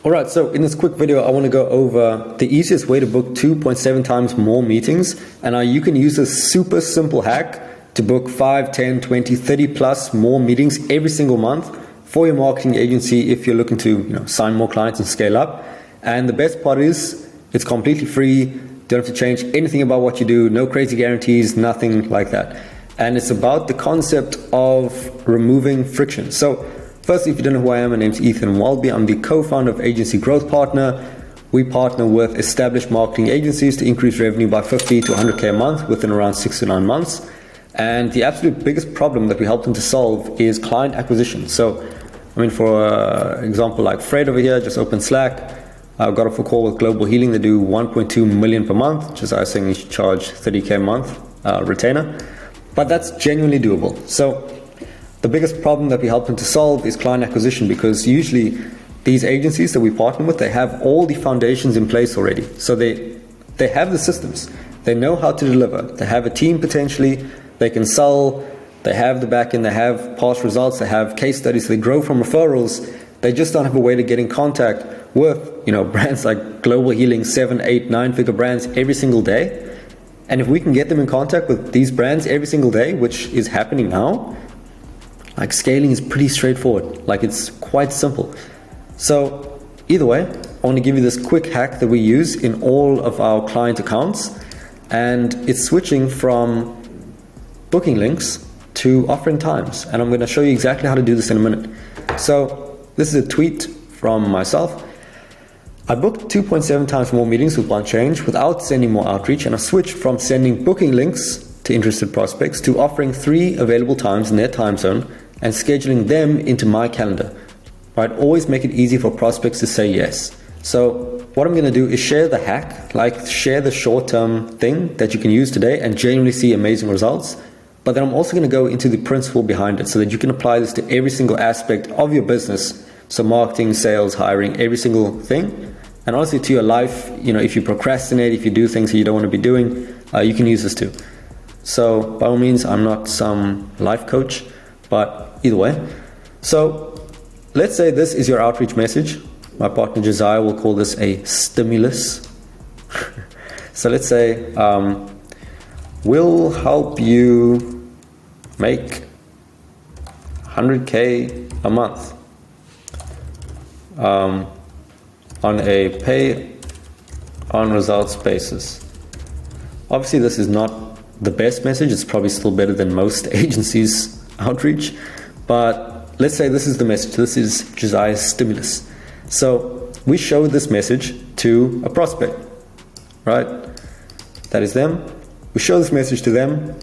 Alright, so in this quick video, I want to go over the easiest way to book 2.7 times more meetings. And you can use this super simple hack to book 5, 10, 20, 30 plus more meetings every single month for your marketing agency if you're looking to sign more clients and scale up. And the best part is it's completely free. Don't have to change anything about what you do. No crazy guarantees, nothing like that. And it's about the concept of removing friction. So firstly, if you don't know who I am, my name's Ethan Welby. I'm the co-founder of Agency Growth Partner. We partner with established marketing agencies to increase revenue by 50 to 100K a month within around 6 to 9 months. And the absolute biggest problem that we help them to solve is client acquisition. So, for example, like Fred over here, just opened Slack. I got off a call with Global Healing. They do 1.2 million per month, which is I was saying you should charge 30K a month retainer. But that's genuinely doable. So the biggest problem that we help them to solve is client acquisition, because usually these agencies that we partner with, they have all the foundations in place already. So they have the systems. They know how to deliver. They have a team potentially. They can sell. They have the back end. They have past results. They have case studies. They grow from referrals. They just don't have a way to get in contact with brands like Global Healing, 7, 8, 9-figure brands every single day. And if we can get them in contact with these brands every single day, which is happening now, like scaling is pretty straightforward. Like it's quite simple. So either way, I want to give you this quick hack that we use in all of our client accounts. And it's switching from booking links to offering times. And I'm going to show you exactly how to do this in a minute. So this is a tweet from myself. I booked 2.7 times more meetings with one change without sending more outreach, and I switched from sending booking links to interested prospects to offering 3 available times in their time zone and scheduling them into my calendar. Right? Always make it easy for prospects to say yes. So what I'm going to do is share the hack, like share the short-term thing that you can use today and genuinely see amazing results. But then I'm also going to go into the principle behind it so that you can apply this to every single aspect of your business. So marketing, sales, hiring, every single thing. And honestly, to your life, if you procrastinate, if you do things that you don't want to be doing, you can use this too. So by all means, I'm not some life coach, but either way. So let's say this is your outreach message. My partner Josiah will call this a stimulus. So let's say, we'll help you make 100K a month. On a pay on results basis. Obviously this is not the best message. It's probably still better than most agencies' outreach, but let's say this is the message. This is Josiah's stimulus. So we show this message to a prospect, right? That is them. We show this message to them,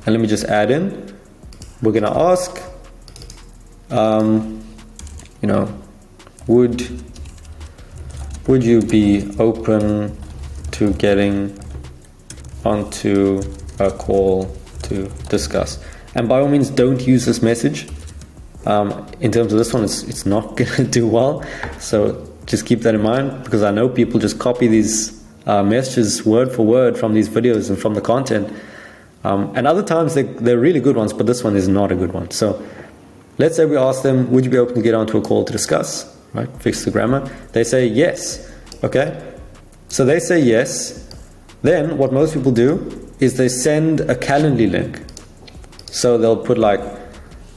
and let me just add in, we're gonna ask, would you be open to getting onto a call to discuss? And by all means, don't use this message. In terms of this one, it's not going to do well. So just keep that in mind, because I know people just copy these messages word for word from these videos and from the content. And other times they're really good ones, but this one is not a good one. So let's say we ask them, would you be open to get onto a call to discuss? Right? Fix the grammar. They say yes. Okay. So they say yes. Then what most people do is they send a Calendly link. So they'll put like,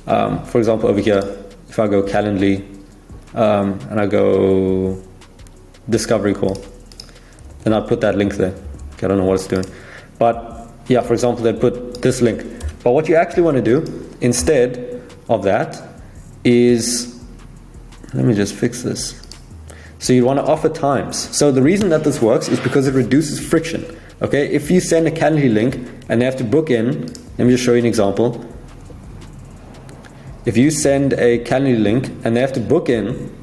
for example, over here, if I go Calendly, and I go discovery call, then I'll put that link there. Okay, I don't know what it's doing. But yeah, for example, they put this link. But what you actually want to do instead of that is, let me just fix this. So you want to offer times. So the reason that this works is because it reduces friction. Okay, if you send a Calendly link and they have to book in, let me just show you an example. If you send a Calendly link and they have to book in,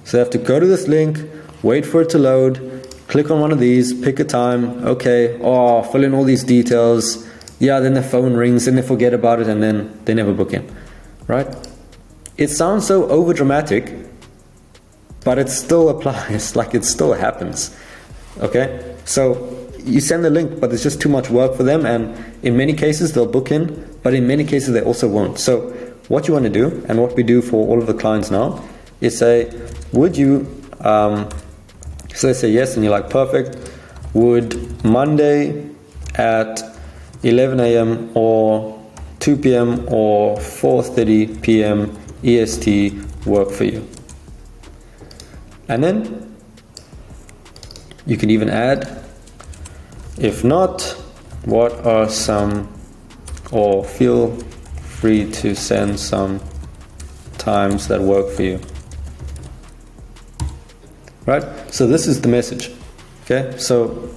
so they have to go to this link, wait for it to load, click on one of these, pick a time, okay, fill in all these details. Yeah, then the phone rings and they forget about it and then they never book in, right? It sounds so over dramatic, but it still applies, like it still happens. Okay, so you send the link, but it's just too much work for them, and in many cases they'll book in, but in many cases they also won't. So what you want to do, and what we do for all of the clients now, is say, would you, so they say yes, and you're like, perfect. Would Monday at 11 a.m. or 2 p.m. or 4:30 p.m. EST work for you? And then you can even add, if not, what are some, or feel free to send some times that work for you. Right? So this is the message. Okay? So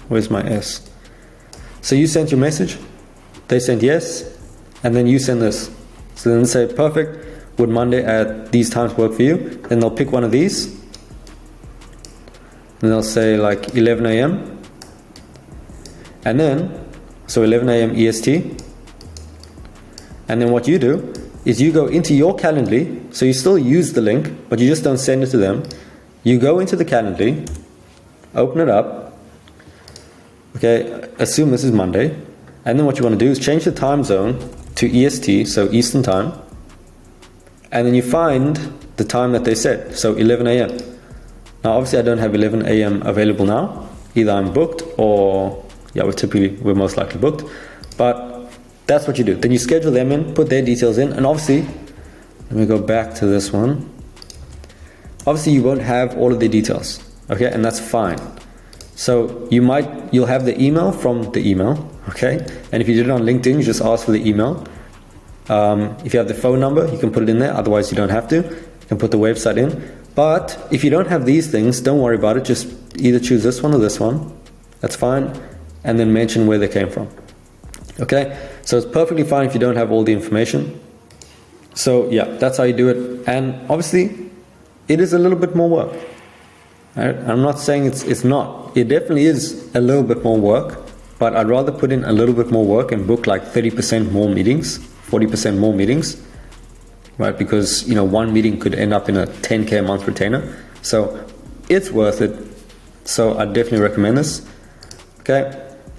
where's my S? So you sent your message, they sent yes, and then you send this. So then say, perfect, would Monday at these times work for you? Then they'll pick one of these, and they'll say like 11 a.m. And then, so 11 a.m. EST. And then what you do is you go into your Calendly, so you still use the link, but you just don't send it to them. You go into the Calendly, open it up, okay, assume this is Monday, and then what you want to do is change the time zone to EST, so Eastern time, and then you find the time that they said, so 11 a.m. Now obviously I don't have 11 a.m. available now, either I'm booked or, yeah, we're most likely booked, but that's what you do. Then you schedule them in, put their details in, and obviously, let me go back to this one. Obviously you won't have all of the details, okay, and that's fine. So you'll have the email from the email, okay, and if you did it on LinkedIn, you just ask for the email. If you have the phone number, you can put it in there, otherwise you don't have to. You can put the website in. But if you don't have these things, don't worry about it, just either choose this one or this one, that's fine, and then mention where they came from. Okay, so it's perfectly fine if you don't have all the information. So yeah, that's how you do it, and obviously it is a little bit more work. Right? I'm not saying it's not. It definitely is a little bit more work, but I'd rather put in a little bit more work and book like 30% more meetings, 40% more meetings, right? Because, you know, one meeting could end up in a 10K a month retainer. So it's worth it. So I definitely recommend this. Okay,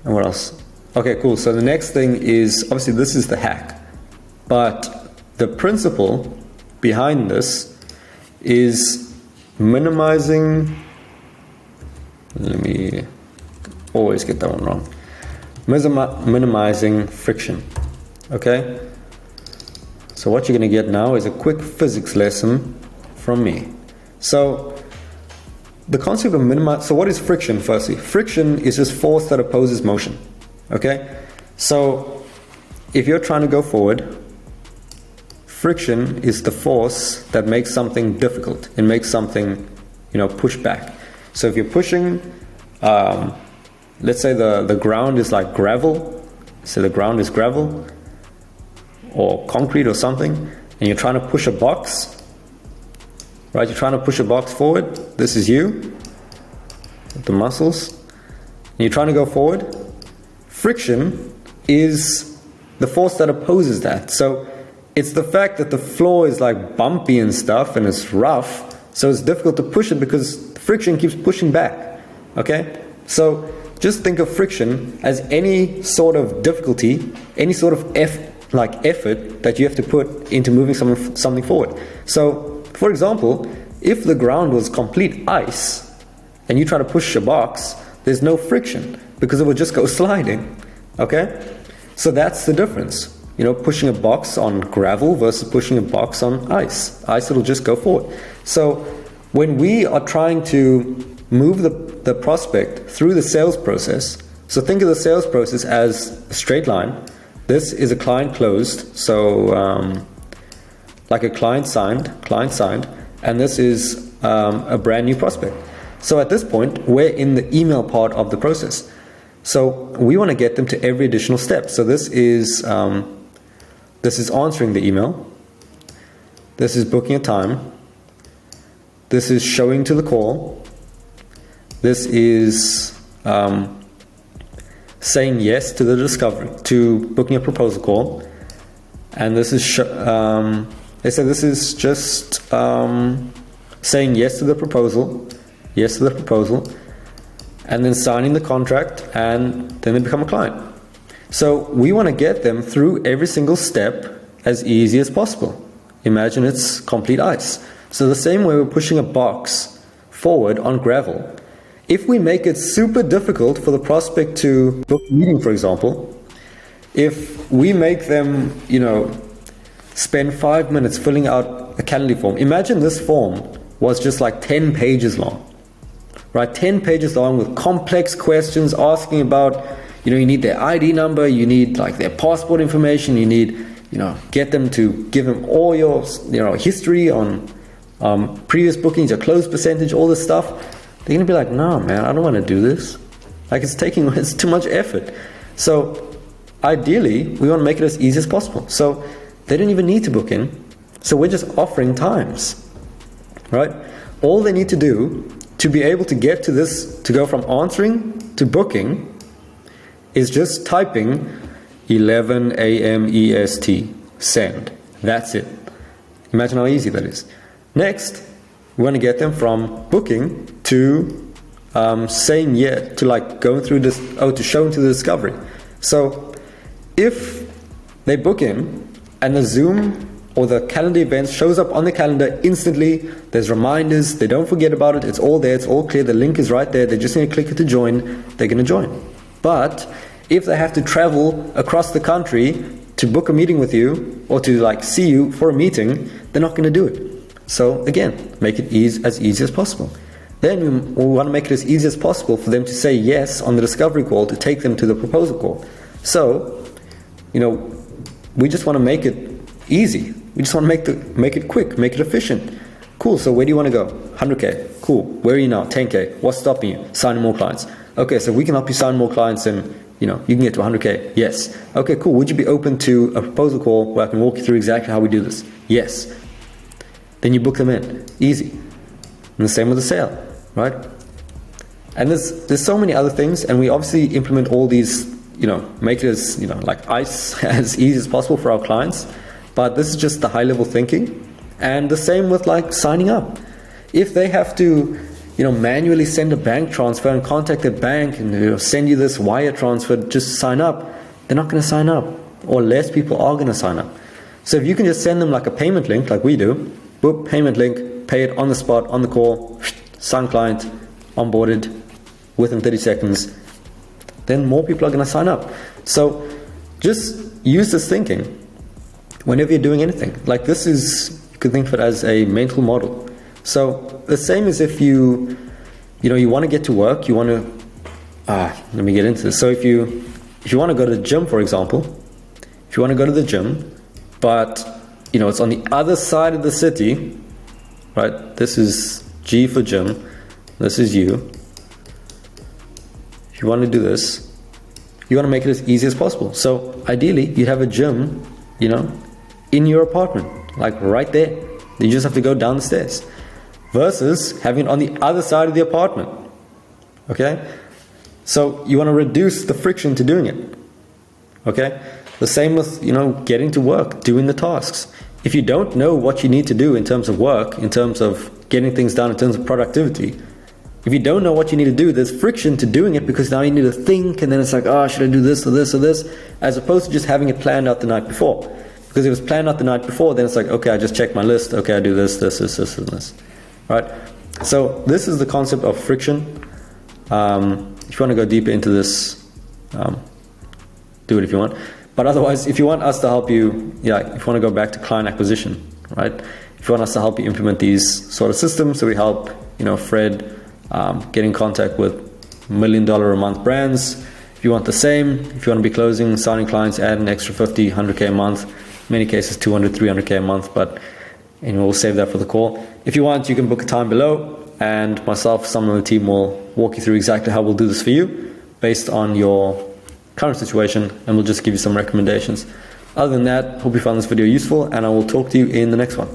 and what else? Okay, cool. So the next thing is, obviously this is the hack, but the principle behind this is minimizing, let me always get that one wrong, minimizing friction. Okay, so what you're going to get now is a quick physics lesson from me. So the concept of minimize, so what is friction? Firstly, friction is just force that opposes motion. Okay, so if you're trying to go forward, friction is the force that makes something difficult. It makes something, you know, push back. So if you're pushing, let's say the ground is like gravel, so the ground is gravel or concrete or something, and you're trying to push a box, right? You're trying to push a box forward. This is you, the muscles, and you're trying to go forward. Friction is the force that opposes that. So it's the fact that the floor is like bumpy and stuff and it's rough, so it's difficult to push it because friction keeps pushing back. Okay, so just think of friction as any sort of difficulty, any sort of effort that you have to put into moving something forward. So for example, if the ground was complete ice and you try to push a box, there's no friction because it would just go sliding. Okay, so that's the difference. You know, pushing a box on gravel versus pushing a box on ice. Ice, it'll just go forward. So when we are trying to move the prospect through the sales process, so think of the sales process as a straight line. This is a client closed, so like a client signed, and this is a brand new prospect. So at this point, we're in the email part of the process. So we want to get them to every additional step. So this is answering the email. This is booking a time. This is showing to the call. This is saying yes to the discovery, to booking a proposal call. And this is, they said this is just saying yes to the proposal, and then signing the contract, and then they become a client. So we want to get them through every single step as easy as possible. imagine it's complete ice. So the same way we're pushing a box forward on gravel, if we make it super difficult for the prospect to book a meeting, for example, if we make them, spend 5 minutes filling out a Calendly form, imagine this form was just like 10 pages long, right? 10 pages long with complex questions asking about, you need their ID number, you need like their passport information, you need, get them to give them all your, history on previous bookings, your close percentage, all this stuff. They're going to be like, no, man, I don't want to do this. Like it's too much effort. So ideally, we want to make it as easy as possible. So they don't even need to book in. So we're just offering times, right? All they need to do to be able to get to this, to go from answering to booking, is just typing 11 a.m. EST, send. That's it. Imagine how easy that is. Next, we want to get them from booking to saying yeah, to like going through this, to showing to the discovery. So if they book in and the Zoom or the calendar event shows up on the calendar instantly, there's reminders, they don't forget about it, it's all there, it's all clear, the link is right there, they just need to click it to join, they're going to join. But if they have to travel across the country to book a meeting with you or to like see you for a meeting, they're not going to do it. So again, make it as easy as possible. Then we want to make it as easy as possible for them to say yes on the discovery call to take them to the proposal call. So, we just want to make it easy. We just want to make it quick, make it efficient. Cool, so where do you want to go? 100K. Cool. Where are you now? 10K. What's stopping you? Signing more clients. Okay, so we can help you sign more clients and you can get to 100K. Yes. Okay, cool. Would you be open to a proposal call where I can walk you through exactly how we do this? Yes. Then you book them in. Easy. And the same with the sale, right? And there's so many other things, and we obviously implement all these, make it as, like ice as easy as possible for our clients. But this is just the high level thinking. And the same with like signing up. If they have to, manually send a bank transfer and contact their bank and send you this wire transfer, just sign up, they're not going to sign up, or less people are going to sign up. So if you can just send them like a payment link, like we do, book payment link, pay it on the spot, on the call, sign client, onboarded within 30 seconds, then more people are going to sign up. So just use this thinking whenever you're doing anything. Like this is, you could think of it as a mental model. So the same as if you want to get to work, you want to, let me get into this. So if you want to go to the gym, for example, if you want to go to the gym, but it's on the other side of the city, right? This is G for gym. This is U. If you want to do this, you want to make it as easy as possible. So ideally, you have a gym, in your apartment, like right there. You just have to go down the stairs. Versus having it on the other side of the apartment. Okay? So you want to reduce the friction to doing it. Okay? The same with, getting to work, doing the tasks. If you don't know what you need to do in terms of work, in terms of getting things done, in terms of productivity, if you don't know what you need to do, there's friction to doing it because now you need to think, and then it's like, should I do this or this or this, as opposed to just having it planned out the night before. Because if it was planned out the night before, then it's like, okay, I just check my list, okay, I do this, this, and this. Right? So this is the concept of friction. If you want to go deeper into this, do it if you want. But otherwise, if you want us to help you, if you want to go back to client acquisition, right? If you want us to help you implement these sort of systems, so we help, Fred get in contact with $1 million a month brands. If you want the same, if you want to be closing, signing clients, add an extra 50, 100K a month, in many cases 200, 300K a month, but we'll save that for the call. If you want, you can book a time below, and myself, someone on the team will walk you through exactly how we'll do this for you based on your current situation, and we'll just give you some recommendations. Other than that, hope you found this video useful, and I will talk to you in the next one.